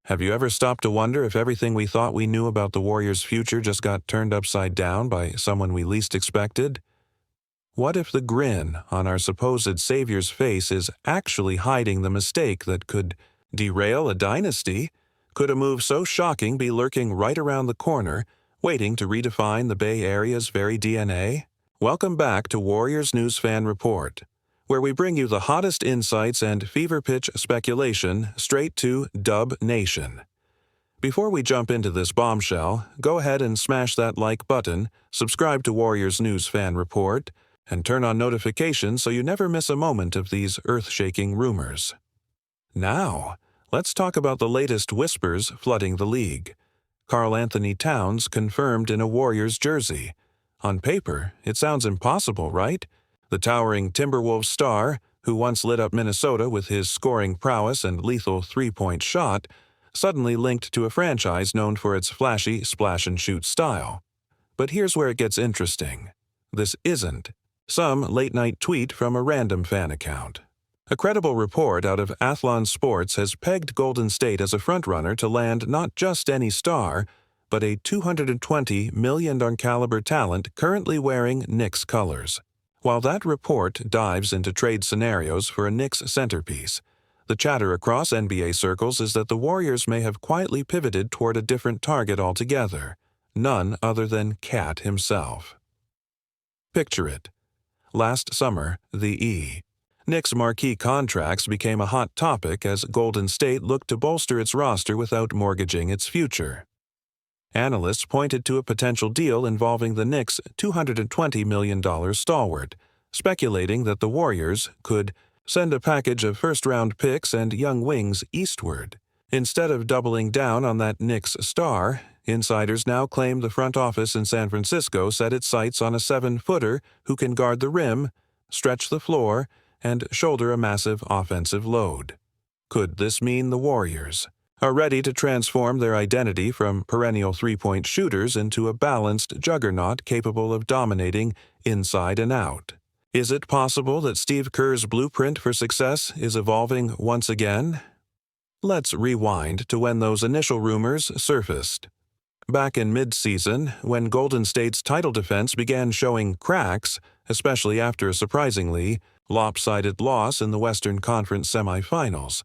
Have you ever stopped to wonder if everything we thought we knew about the Warriors' future just got turned upside down by someone we least expected? What if the grin on our supposed savior's face is actually hiding the mistake that could derail a dynasty? Could a move so shocking be lurking right around the corner, waiting to redefine the Bay Area's very DNA? Welcome back to Warriors News Fan Report, where we bring you the hottest insights and fever-pitch speculation straight to Dub Nation. Before we jump into this bombshell, go ahead and smash that like button, subscribe to Warriors News Fan Report, and turn on notifications so you never miss a moment of these earth-shaking rumors. Now, let's talk about the latest whispers flooding the league. Karl-Anthony Towns confirmed in a Warriors jersey. On paper, it sounds impossible, right? The towering Timberwolves star, who once lit up Minnesota with his scoring prowess and lethal three-point shot, suddenly linked to a franchise known for its flashy splash-and-shoot style. But here's where it gets interesting. This isn't some late-night tweet from a random fan account. A credible report out of Athlon Sports has pegged Golden State as a frontrunner to land not just any star, but a $220 million caliber talent currently wearing Knicks colors. While that report dives into trade scenarios for a Knicks centerpiece, the chatter across NBA circles is that the Warriors may have quietly pivoted toward a different target altogether, none other than Cat himself. Picture it. Last summer, the Knicks' marquee contracts became a hot topic as Golden State looked to bolster its roster without mortgaging its future. Analysts pointed to a potential deal involving the Knicks' $220 million stalwart, speculating that the Warriors could send a package of first-round picks and young wings eastward. Instead of doubling down on that Knicks star, insiders now claim the front office in San Francisco set its sights on a 7-footer who can guard the rim, stretch the floor, and shoulder a massive offensive load. Could this mean the Warriors are ready to transform their identity from perennial three-point shooters into a balanced juggernaut capable of dominating inside and out? Is it possible that Steve Kerr's blueprint for success is evolving once again? Let's rewind to when those initial rumors surfaced. Back in mid-season, when Golden State's title defense began showing cracks, especially after a surprisingly lopsided loss in the Western Conference semifinals,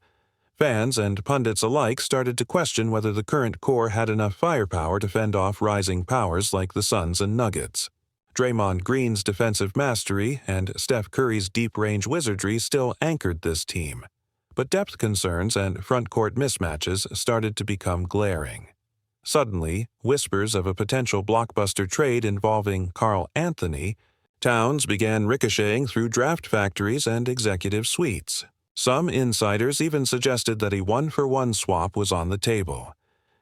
fans and pundits alike started to question whether the current core had enough firepower to fend off rising powers like the Suns and Nuggets. Draymond Green's defensive mastery and Steph Curry's deep-range wizardry still anchored this team, but depth concerns and front-court mismatches started to become glaring. Suddenly, whispers of a potential blockbuster trade involving Karl-Anthony Towns began ricocheting through draft factories and executive suites. Some insiders even suggested that a one-for-one swap was on the table.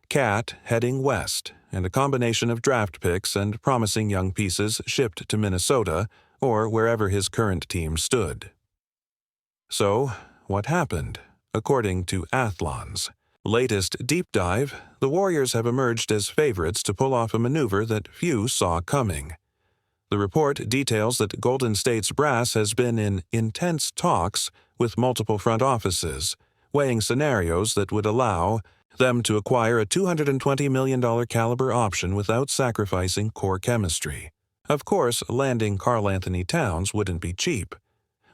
Cat heading west, and a combination of draft picks and promising young pieces shipped to Minnesota or wherever his current team stood. So, what happened? According to Athlon's latest deep dive, the Warriors have emerged as favorites to pull off a maneuver that few saw coming. The report details that Golden State's brass has been in intense talks with multiple front offices, weighing scenarios that would allow them to acquire a $220 million caliber option without sacrificing core chemistry. Of course, landing Karl-Anthony Towns wouldn't be cheap.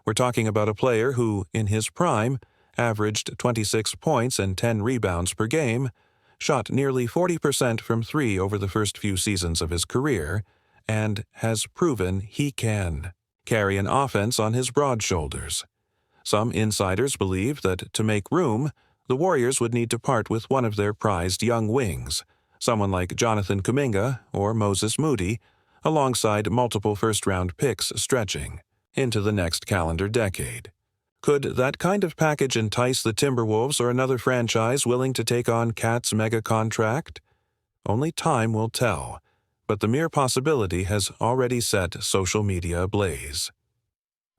We're talking about a player who, in his prime, averaged 26 points and 10 rebounds per game, shot nearly 40% from three over the first few seasons of his career, and has proven he can carry an offense on his broad shoulders. Some insiders believe that to make room, the Warriors would need to part with one of their prized young wings, someone like Jonathan Kuminga or Moses Moody, alongside multiple first-round picks stretching into the next calendar decade. Could that kind of package entice the Timberwolves or another franchise willing to take on Cat's mega contract? Only time will tell, but the mere possibility has already set social media ablaze.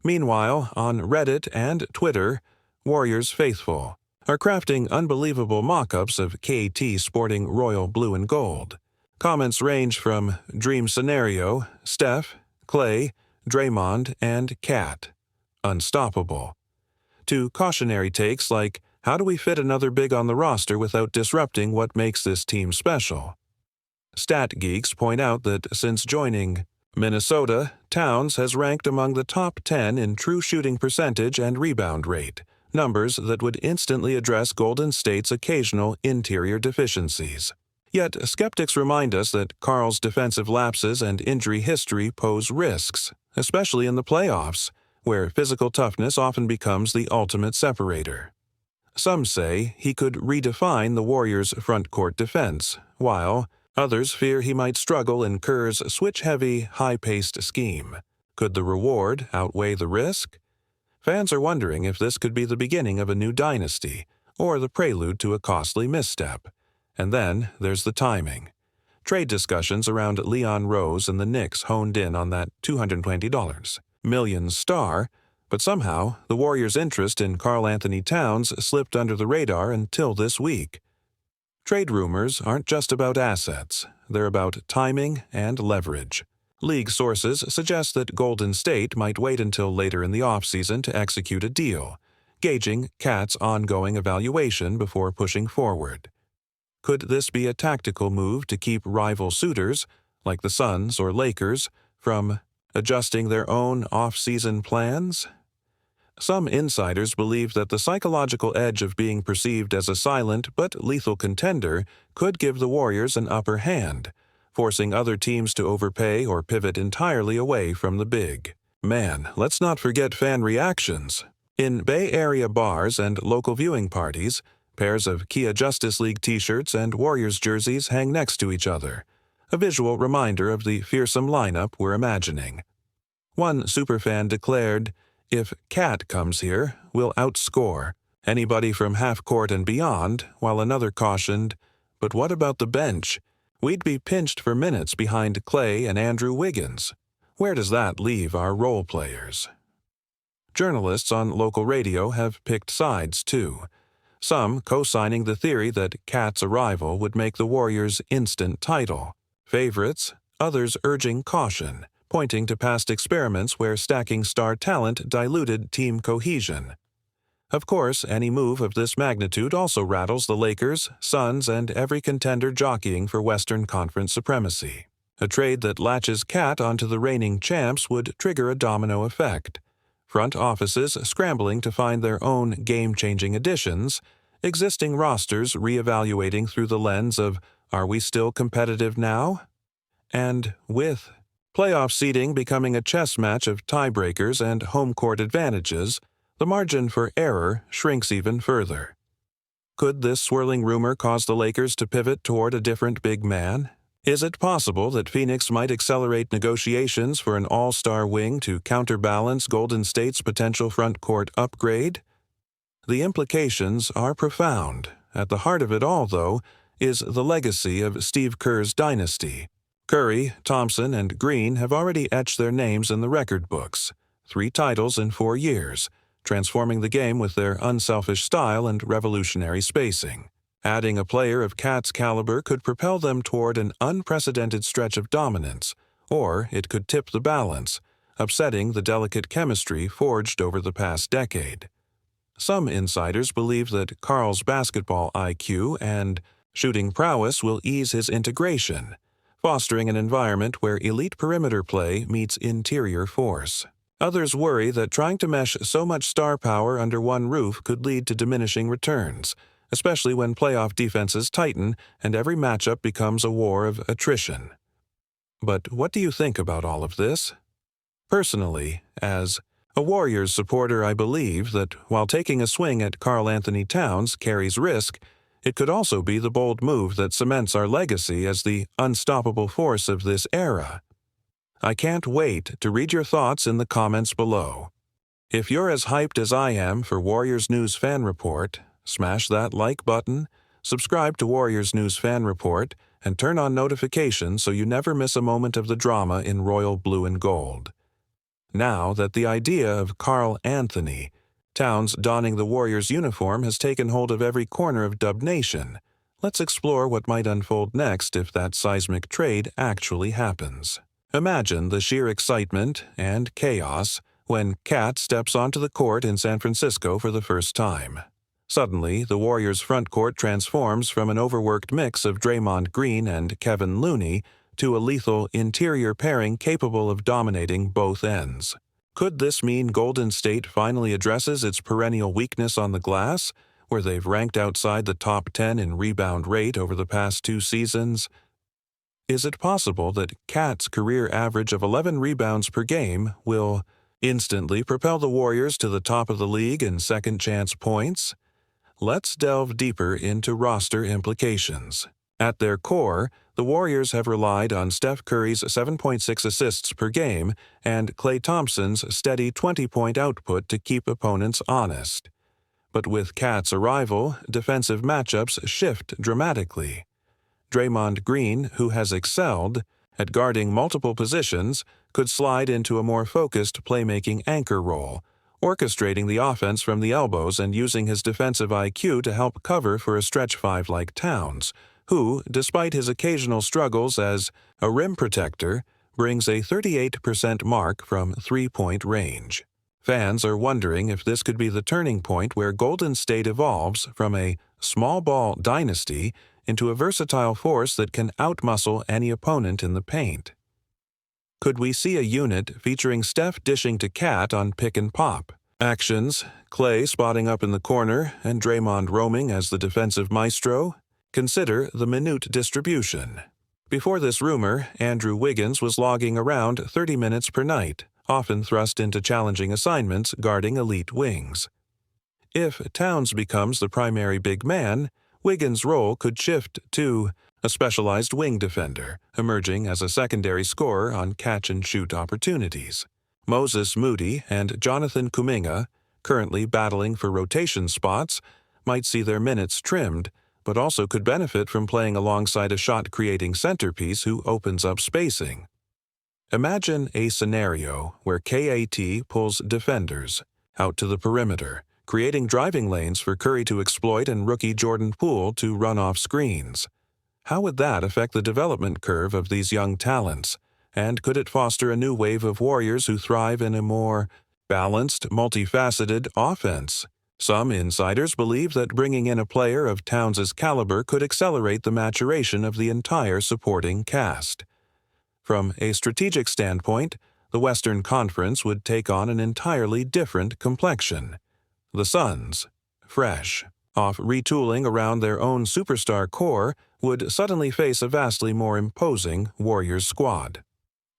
Meanwhile, on Reddit and Twitter, Warriors faithful are crafting unbelievable mock-ups of KT sporting royal blue and gold. Comments range from dream scenario, Steph, Clay, Draymond, and Cat, unstoppable, to cautionary takes like How do we fit another big on the roster without disrupting what makes this team special? Stat geeks point out that since joining Minnesota, Towns has ranked among the top 10 in true shooting percentage and rebound rate, numbers that would instantly address Golden State's occasional interior deficiencies. Yet, skeptics remind us that Karl's defensive lapses and injury history pose risks, especially in the playoffs, where physical toughness often becomes the ultimate separator. Some say he could redefine the Warriors' front-court defense, while others fear he might struggle in Kerr's switch-heavy, high-paced scheme. Could the reward outweigh the risk? Fans are wondering if this could be the beginning of a new dynasty, or the prelude to a costly misstep. And then there's the timing. Trade discussions around Leon Rose and the Knicks honed in on that $220 million star, but somehow the Warriors' interest in Karl-Anthony Towns slipped under the radar until this week. Trade rumors aren't just about assets, they're about timing and leverage. League sources suggest that Golden State might wait until later in the offseason to execute a deal, gauging KAT's ongoing evaluation before pushing forward. Could this be a tactical move to keep rival suitors, like the Suns or Lakers, from adjusting their own off-season plans? Some insiders believe that the psychological edge of being perceived as a silent but lethal contender could give the Warriors an upper hand, forcing other teams to overpay or pivot entirely away from the big. Man, let's not forget fan reactions. In Bay Area bars and local viewing parties, pairs of Kia Justice League t-shirts and Warriors jerseys hang next to each other, a visual reminder of the fearsome lineup we're imagining. One superfan declared, "If KAT comes here, we'll outscore anybody from half-court and beyond," while another cautioned, "But what about the bench? We'd be pinched for minutes behind Clay and Andrew Wiggins. Where does that leave our role players?" Journalists on local radio have picked sides, too. Some co-signing the theory that KAT's arrival would make the Warriors instant title favorites, others urging caution, pointing to past experiments where stacking star talent diluted team cohesion. Of course, any move of this magnitude also rattles the Lakers, Suns, and every contender jockeying for Western Conference supremacy. A trade that latches KAT onto the reigning champs would trigger a domino effect. Front offices scrambling to find their own game-changing additions, existing rosters reevaluating through the lens of, are we still competitive now? And with playoff seeding becoming a chess match of tiebreakers and home court advantages, the margin for error shrinks even further. Could this swirling rumor cause the Lakers to pivot toward a different big man? Is it possible that Phoenix might accelerate negotiations for an all-star wing to counterbalance Golden State's potential front-court upgrade? The implications are profound. At the heart of it all, though, is the legacy of Steve Kerr's dynasty. Curry, Thompson, and Green have already etched their names in the record books. 3 titles in 4 years, transforming the game with their unselfish style and revolutionary spacing. Adding a player of KAT's caliber could propel them toward an unprecedented stretch of dominance, or it could tip the balance, upsetting the delicate chemistry forged over the past decade. Some insiders believe that Karl's basketball IQ and shooting prowess will ease his integration, fostering an environment where elite perimeter play meets interior force. Others worry that trying to mesh so much star power under one roof could lead to diminishing returns, especially when playoff defenses tighten and every matchup becomes a war of attrition. But what do you think about all of this? Personally, as a Warriors supporter, I believe that while taking a swing at Karl-Anthony Towns carries risk, it could also be the bold move that cements our legacy as the unstoppable force of this era. I can't wait to read your thoughts in the comments below. If you're as hyped as I am for Warriors News Fan Report, smash that like button, subscribe to Warriors News Fan Report, and turn on notifications so you never miss a moment of the drama in royal blue and gold. Now that the idea of Karl-Anthony Towns donning the Warriors uniform has taken hold of every corner of Dub Nation, let's explore what might unfold next if that seismic trade actually happens. Imagine the sheer excitement and chaos when KAT steps onto the court in San Francisco for the first time. Suddenly, the Warriors' front court transforms from an overworked mix of Draymond Green and Kevin Looney to a lethal interior pairing capable of dominating both ends. Could this mean Golden State finally addresses its perennial weakness on the glass, where they've ranked outside the top 10 in rebound rate over the past 2 seasons? Is it possible that KAT's career average of 11 rebounds per game will instantly propel the Warriors to the top of the league in second-chance points? Let's delve deeper into roster implications. At their core, the Warriors have relied on Steph Curry's 7.6 assists per game and Klay Thompson's steady 20-point output to keep opponents honest. But with KAT's arrival, defensive matchups shift dramatically. Draymond Green, who has excelled at guarding multiple positions, could slide into a more focused playmaking anchor role, orchestrating the offense from the elbows and using his defensive IQ to help cover for a stretch five like Towns, who, despite his occasional struggles as a rim protector, brings a 38% mark from three-point range. Fans are wondering if this could be the turning point where Golden State evolves from a small ball dynasty into a versatile force that can outmuscle any opponent in the paint. Could we see a unit featuring Steph dishing to KAT on pick and pop actions, Klay spotting up in the corner, and Draymond roaming as the defensive maestro? Consider the minute distribution. Before this rumor, Andrew Wiggins was logging around 30 minutes per night, often thrust into challenging assignments guarding elite wings. If Towns becomes the primary big man, Wiggins' role could shift to a specialized wing defender, emerging as a secondary scorer on catch-and-shoot opportunities. Moses Moody and Jonathan Kuminga, currently battling for rotation spots, might see their minutes trimmed, but also could benefit from playing alongside a shot-creating centerpiece who opens up spacing. Imagine a scenario where KAT pulls defenders out to the perimeter, creating driving lanes for Curry to exploit and rookie Jordan Poole to run off screens. How would that affect the development curve of these young talents, and could it foster a new wave of Warriors who thrive in a more balanced, multifaceted offense? Some insiders believe that bringing in a player of Towns' caliber could accelerate the maturation of the entire supporting cast. From a strategic standpoint, the Western Conference would take on an entirely different complexion. The Suns, fresh off retooling around their own superstar core, would suddenly face a vastly more imposing Warriors squad.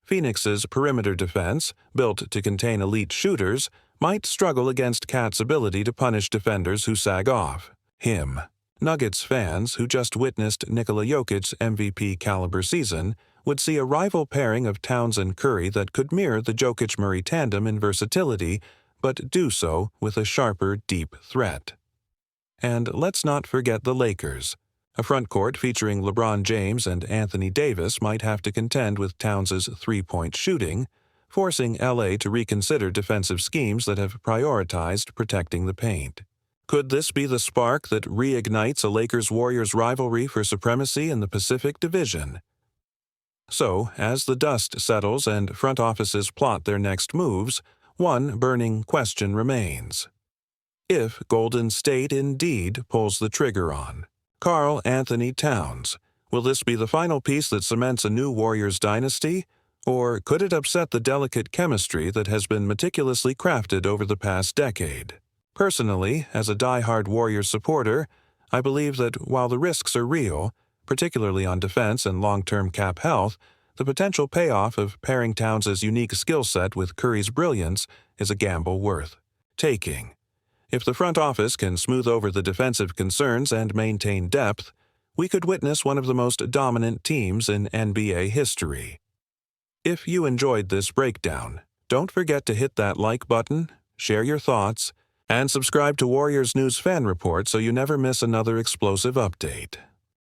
Phoenix's perimeter defense, built to contain elite shooters, might struggle against KAT's ability to punish defenders who sag off him. Nuggets fans who just witnessed Nikola Jokic's MVP-caliber season would see a rival pairing of Towns and Curry that could mirror the Jokic-Murray tandem in versatility, but do so with a sharper, deep threat. And let's not forget the Lakers. A frontcourt featuring LeBron James and Anthony Davis might have to contend with Towns' three-point shooting, forcing LA to reconsider defensive schemes that have prioritized protecting the paint. Could this be the spark that reignites a Lakers-Warriors rivalry for supremacy in the Pacific Division? So, as the dust settles and front offices plot their next moves, one burning question remains. If Golden State indeed pulls the trigger on Karl Anthony Towns, will this be the final piece that cements a new Warriors dynasty, or could it upset the delicate chemistry that has been meticulously crafted over the past decade? Personally, as a die-hard Warriors supporter, I believe that while the risks are real, particularly on defense and long-term cap health, the potential payoff of pairing Towns' unique skill set with Curry's brilliance is a gamble worth taking. If the front office can smooth over the defensive concerns and maintain depth, we could witness one of the most dominant teams in NBA history. If you enjoyed this breakdown, don't forget to hit that like button, share your thoughts, and subscribe to Warriors News Fan Report so you never miss another explosive update.